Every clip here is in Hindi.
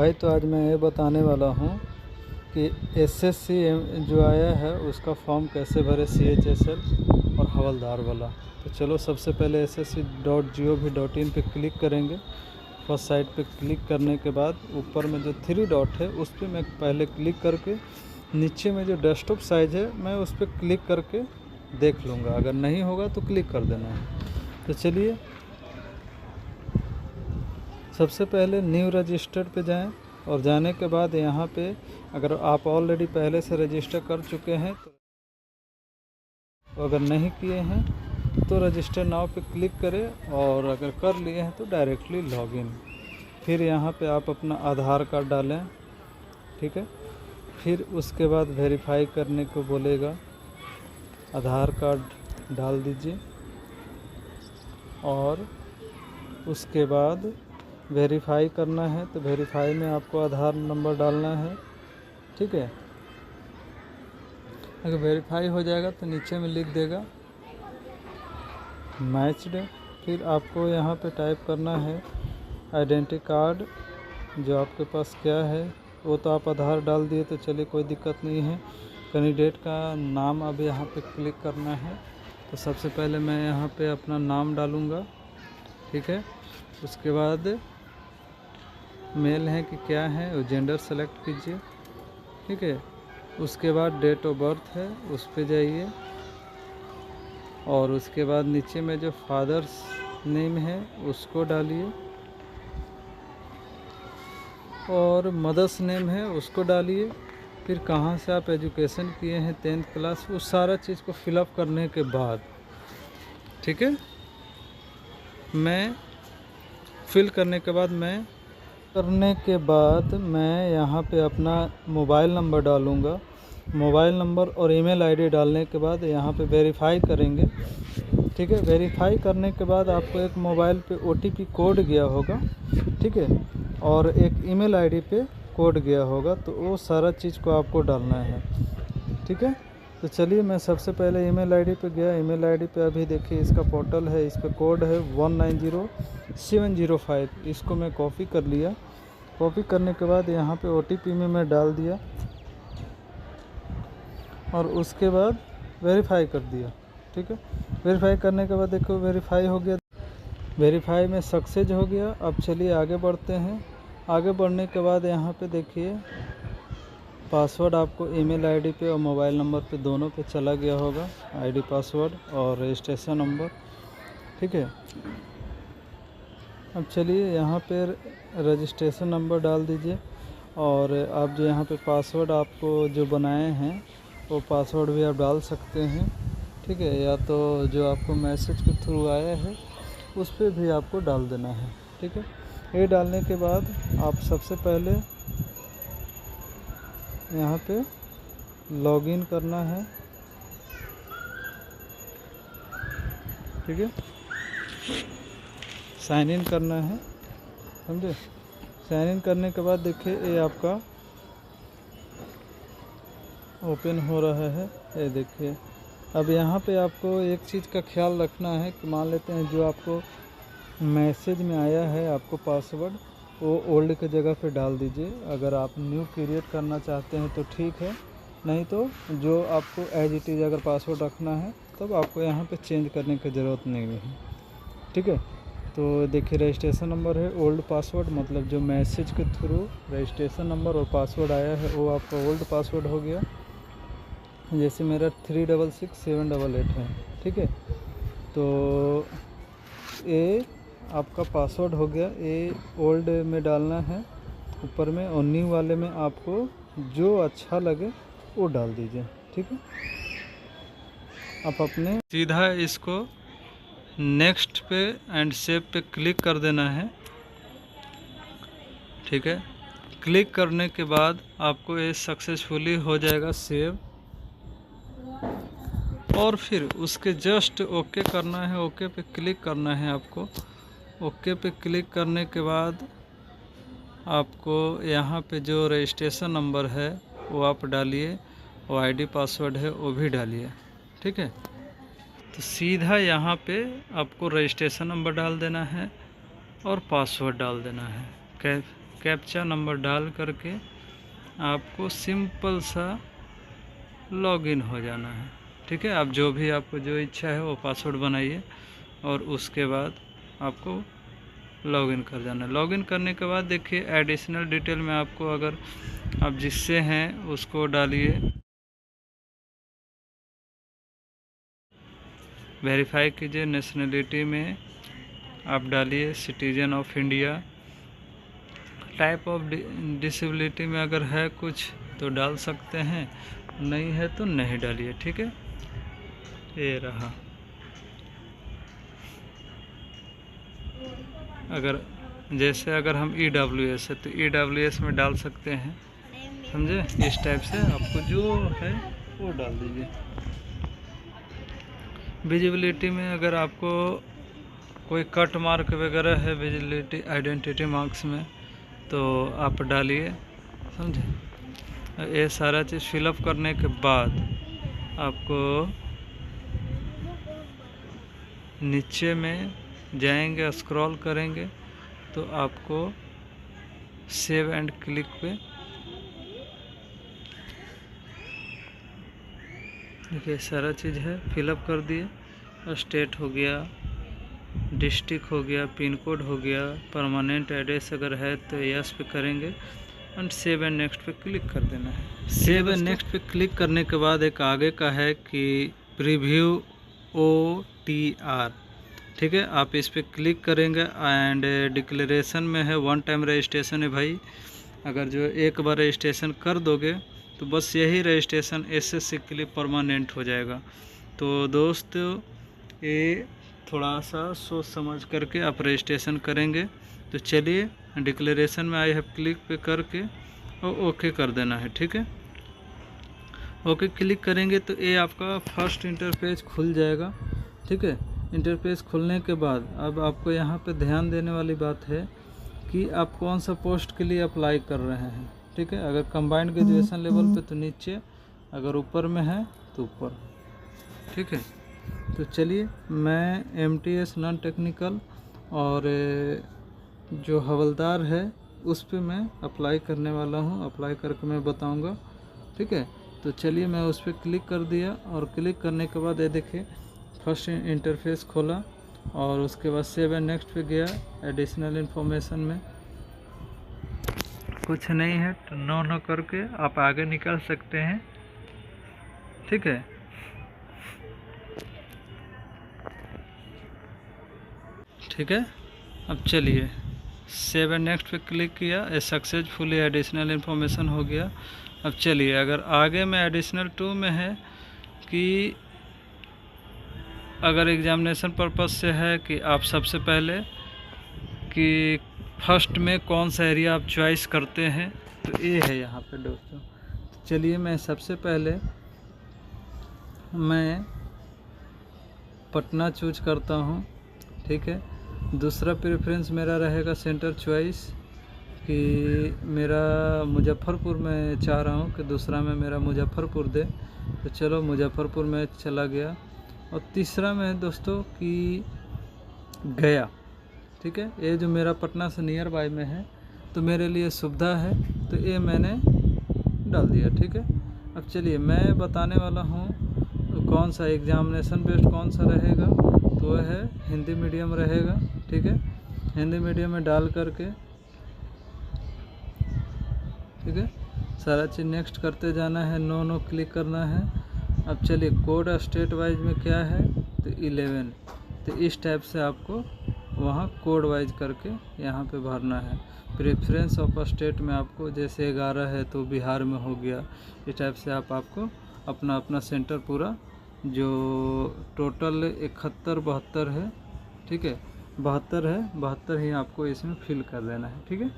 भाई तो आज मैं ये बताने वाला हूँ कि एसएससी जो आया है उसका फॉर्म कैसे भरे, CHSL और हवलदार वाला। तो चलो सबसे पहले ssc.gov.in पे क्लिक करेंगे। फर्स्ट साइट पे क्लिक करने के बाद ऊपर में जो 3 डॉट है उस पर मैं पहले क्लिक करके नीचे में जो डेस्कटॉप साइज़ है मैं उस पर क्लिक करके देख लूँगा, अगर नहीं होगा तो क्लिक कर देना है। तो चलिए सबसे पहले न्यू रजिस्टर्ड पे जाएं और जाने के बाद यहाँ पे अगर आप ऑलरेडी पहले से रजिस्टर कर चुके हैं तो अगर नहीं किए हैं तो रजिस्टर नाउ पे क्लिक करें, और अगर कर लिए हैं तो डायरेक्टली लॉगिन। फिर यहाँ पे आप अपना आधार कार्ड डालें, ठीक है। फिर उसके बाद वेरीफाई करने को बोलेगा, आधार कार्ड डाल दीजिए और उसके बाद वेरीफाई करना है। तो वेरीफाई में आपको आधार नंबर डालना है, ठीक है। अगर वेरीफाई हो जाएगा तो नीचे में लिख देगा मैच्ड। फिर आपको यहाँ पे टाइप करना है आइडेंटिटी कार्ड जो आपके पास क्या है, वो तो आप आधार डाल दिए तो चलिए कोई दिक्कत नहीं है। कैंडिडेट का नाम अब यहाँ पे क्लिक करना है। तो सबसे पहले मैं यहाँ पे अपना नाम डालूँगा, ठीक है। उसके बाद मेल है कि क्या है वो जेंडर सेलेक्ट कीजिए, ठीक है। उसके बाद डेट ऑफ बर्थ है उस पे जाइए और उसके बाद नीचे में जो फादर्स नेम है उसको डालिए और मदर्स नेम है उसको डालिए। फिर कहाँ से आप एजुकेशन किए हैं, 10th क्लास, उस सारा चीज़ को फिलअप करने के बाद, ठीक है, मैं फिल करने के बाद मैं यहाँ पे अपना मोबाइल नंबर डालूँगा। मोबाइल नंबर और ईमेल आईडी डालने के बाद यहाँ पे वेरीफाई करेंगे, ठीक है। वेरीफाई करने के बाद आपको एक मोबाइल पे OTP कोड गया होगा, ठीक है, और एक ईमेल आईडी पे कोड गया होगा, तो वो सारा चीज़ को आपको डालना है, ठीक है। तो चलिए मैं सबसे पहले ईमेल आईडी पे गया। ईमेल आईडी पे अभी देखिए इसका पोर्टल है, इस पर कोड है 190705, इसको मैं कॉपी कर लिया। कॉपी करने के बाद यहाँ पे OTP में मैं डाल दिया और उसके बाद वेरीफाई कर दिया, ठीक है। वेरीफाई करने के बाद देखो वेरीफाई हो गया, वेरीफाई में सक्सेस हो गया। अब चलिए आगे बढ़ते हैं। आगे बढ़ने के बाद यहाँ पे देखिए पासवर्ड आपको ईमेल आईडी पे और मोबाइल नंबर पे दोनों पे चला गया होगा, आईडी पासवर्ड और रजिस्ट्रेशन नंबर, ठीक है। अब चलिए यहाँ पे रजिस्ट्रेशन नंबर डाल दीजिए और आप जो यहाँ पे पासवर्ड आपको जो बनाए हैं वो पासवर्ड भी आप डाल सकते हैं, ठीक है, या तो जो आपको मैसेज के थ्रू आया है उस पर भी आपको डाल देना है, ठीक है। ये डालने के बाद आप सबसे पहले यहाँ पे लॉगिन करना है, ठीक है, साइन इन करना है, समझे। साइन इन करने के बाद देखिए ये आपका ओपन हो रहा है, ये देखिए। अब यहाँ पे आपको एक चीज़ का ख्याल रखना है कि मान लेते हैं जो आपको मैसेज में आया है आपको पासवर्ड, वो ओल्ड के जगह पे डाल दीजिए। अगर आप न्यू क्रिएट करना चाहते हैं तो ठीक है, नहीं तो जो आपको एज इट इज़ अगर पासवर्ड रखना है तब आपको यहाँ पे चेंज करने की ज़रूरत नहीं है, ठीक है। तो देखिए रजिस्ट्रेशन नंबर है ओल्ड पासवर्ड, मतलब जो मैसेज के थ्रू रजिस्ट्रेशन नंबर और पासवर्ड आया है वो आपका ओल्ड पासवर्ड हो गया। जैसे मेरा 366788 है, ठीक है। तो ये आपका पासवर्ड हो गया, ये ओल्ड में डालना है ऊपर में, और न्यू वाले में आपको जो अच्छा लगे वो डाल दीजिए, ठीक है। आप अपने सीधा इसको नेक्स्ट पे एंड सेव पे क्लिक कर देना है, ठीक है। क्लिक करने के बाद आपको ये सक्सेसफुली हो जाएगा सेव, और फिर उसके जस्ट ओके करना है, ओके पे क्लिक करना है आपको। ओके पे क्लिक करने के बाद आपको यहाँ पे जो रजिस्ट्रेशन नंबर है वो आप डालिए और आईडी पासवर्ड है वो भी डालिए, ठीक है। तो सीधा यहाँ पे आपको रजिस्ट्रेशन नंबर डाल देना है और पासवर्ड डाल देना है। कैप्चा नंबर डाल करके आपको सिंपल सा लॉगिन हो जाना है। ठीक है, आप जो भी आपको जो इच्छा है वो पासवर्ड बनाइए और उसके बाद आपको लॉगिन कर जाना है। लॉगिन करने के बाद देखिए एडिशनल डिटेल में आपको अगर आप जिससे हैं उसको डालिए, वेरीफाई कीजिए। नेशनलिटी में आप डालिए citizen of India. Type of disability में अगर है कुछ तो डाल सकते हैं, नहीं है तो नहीं डालिए। ठीक है, ये रहा। अगर जैसे अगर हम EWS है तो EWS में डाल सकते हैं, समझे। इस टाइप से आपको जो है वो डाल दीजिए। विजिबिलिटी में अगर आपको कोई कट मार्क वगैरह है विजिबिलिटी आइडेंटिटी मार्क्स में तो आप डालिए, समझे। ये सारा चीज़ फिलअप करने के बाद आपको नीचे में जाएंगे, स्क्रॉल करेंगे तो आपको सेव एंड क्लिक पे देखिए सारा चीज़ है, फिलअप कर दिए। स्टेट हो गया, डिस्ट्रिक्ट हो गया, पिन कोड हो गया, परमानेंट एड्रेस अगर है तो यस पे करेंगे एंड सेव एंड नेक्स्ट पे क्लिक कर देना है। सेव एंड नेक्स्ट पे क्लिक करने के बाद एक आगे का है कि प्रीव्यू OTR। ठीक है, आप इस पर क्लिक करेंगे एंड डिक्लेरेशन में है 1 टाइम रजिस्ट्रेशन है भाई। अगर जो एक बार रजिस्ट्रेशन कर दोगे तो बस यही रजिस्ट्रेशन SSC के लिए परमानेंट हो जाएगा। तो दोस्तों ये थोड़ा सा सोच समझ करके आप रजिस्ट्रेशन करेंगे। तो चलिए डिक्लेरेशन में आई हैव क्लिक पे करके और ओके कर देना है। ठीक है, ओके क्लिक करेंगे तो ये आपका फर्स्ट इंटरफेस खुल जाएगा। ठीक है, इंटरफेस खुलने के बाद अब आपको यहाँ पे ध्यान देने वाली बात है कि आप कौन सा पोस्ट के लिए अप्लाई कर रहे हैं। ठीक है, अगर कंबाइंड ग्रेजुएशन लेवल पे तो नीचे, अगर ऊपर में है तो ऊपर। ठीक है, तो चलिए मैं MTS नॉन टेक्निकल और जो हवलदार है उस पे मैं अप्लाई करने वाला हूँ, अप्लाई करके मैं बताऊँगा। ठीक है, तो चलिए मैं उस पर क्लिक कर दिया और क्लिक करने के बाद ये देखिए फर्स्ट इंटरफेस खोला और उसके बाद सेव एंड नेक्स्ट पे गया। एडिशनल इन्फॉर्मेशन में कुछ नहीं है तो नो करके आप आगे निकल सकते हैं। ठीक है, ठीक है, अब चलिए सेव एंड नेक्स्ट पे क्लिक किया, ये सक्सेसफुली एडिशनल इन्फॉर्मेशन हो गया। अब चलिए अगर आगे में एडिशनल 2 में है कि अगर एग्जामिनेशन पर्पस से है कि आप सबसे पहले कि फर्स्ट में कौन सा एरिया आप चॉइस करते हैं, तो ये है यहाँ पे दोस्तों। चलिए मैं सबसे पहले मैं पटना चूज करता हूँ। ठीक है, दूसरा प्रेफरेंस मेरा रहेगा सेंटर चॉइस कि मेरा मुजफ्फरपुर में चाह रहा हूँ कि दूसरा में मेरा मुजफ्फरपुर दे, तो चलो मुजफ्फरपुर में चला गया। और तीसरा में दोस्तों कि गया। ठीक है, ये जो मेरा पटना से नियर बाय में है तो मेरे लिए सुविधा है, तो ये मैंने डाल दिया। ठीक है, अब चलिए मैं बताने वाला हूँ कौन सा एग्जामिनेशन बेस्ड कौन सा रहेगा, तो वह है हिंदी मीडियम रहेगा। ठीक है, हिंदी मीडियम में डाल करके ठीक है सारा चीज़ नेक्स्ट करते जाना है, नो क्लिक करना है। अब चलिए कोड स्टेट वाइज में क्या है तो 11, तो इस टाइप से आपको वहाँ कोड वाइज करके यहाँ पे भरना है। प्रेफरेंस ऑफ स्टेट में आपको जैसे 11 है तो बिहार में हो गया, इस टाइप से आपको अपना अपना सेंटर पूरा जो टोटल 71-72 है। ठीक है, 72 है, 72 ही आपको इसमें फिल कर देना है। ठीक है,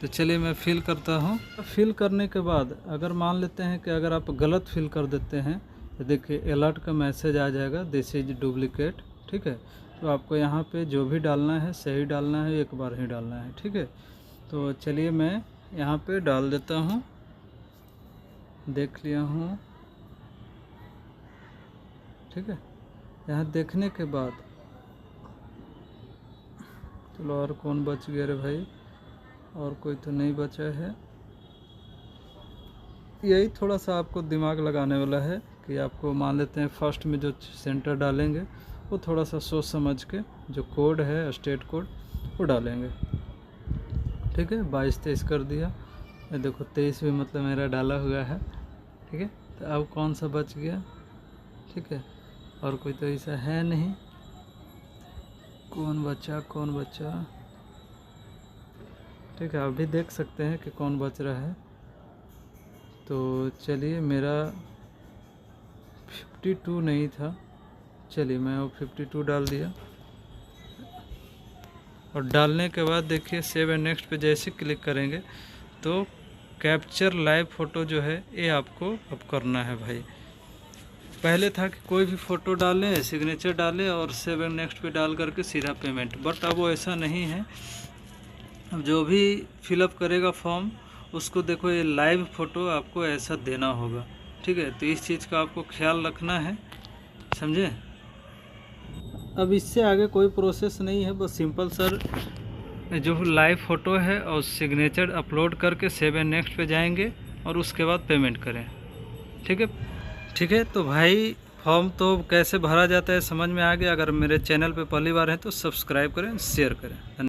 तो चलिए मैं फिल करता हूँ। फिल करने के बाद अगर मान लेते हैं कि अगर आप गलत फिल कर देते हैं तो देखिए अलर्ट का मैसेज आ जाएगा, दिस इज डुप्लीकेट। ठीक है, तो आपको यहाँ पे जो भी डालना है सही डालना है, एक बार ही डालना है। ठीक है, तो चलिए मैं यहाँ पे डाल देता हूँ, देख लिया हूँ। ठीक है, यहाँ देखने के बाद चलो और कौन बच गया रे भाई, और कोई तो नहीं बचा है। यही थोड़ा सा आपको दिमाग लगाने वाला है कि आपको मान लेते हैं फर्स्ट में जो सेंटर डालेंगे वो थोड़ा सा सोच समझ के जो कोड है स्टेट कोड वो डालेंगे। ठीक है, 22-23 कर दिया। ये देखो 23 भी मतलब मेरा डाला हुआ है। ठीक है, तो अब कौन सा बच गया? ठीक है, और कोई तो ऐसा है नहीं। कौन बचा? ठीक है, अभी देख सकते हैं कि कौन बच रहा है। तो चलिए, मेरा 52 नहीं था, चलिए मैं वो 52 डाल दिया। और डालने के बाद देखिए सेव एंड नेक्स्ट पे जैसे क्लिक करेंगे तो कैप्चर लाइव फ़ोटो जो है ये आपको अब करना है भाई। पहले था कि कोई भी फ़ोटो डालें, सिग्नेचर डालें और सेव एंड नेक्स्ट पे डाल करके सीधा पेमेंट, बट अब वो ऐसा नहीं है। अब जो भी फिलअप करेगा फॉर्म उसको देखो ये लाइव फ़ोटो आपको ऐसा देना होगा। ठीक है, तो इस चीज़ का आपको ख्याल रखना है, समझे। अब इससे आगे कोई प्रोसेस नहीं है, बस सिंपल सर जो लाइव फ़ोटो है और सिग्नेचर अपलोड करके सेव एंड नेक्स्ट पे जाएंगे और उसके बाद पेमेंट करें। ठीक है, तो भाई फॉर्म तो कैसे भरा जाता है समझ में आ गया। अगर मेरे चैनल पे पहली बार है तो सब्सक्राइब करें, शेयर करें।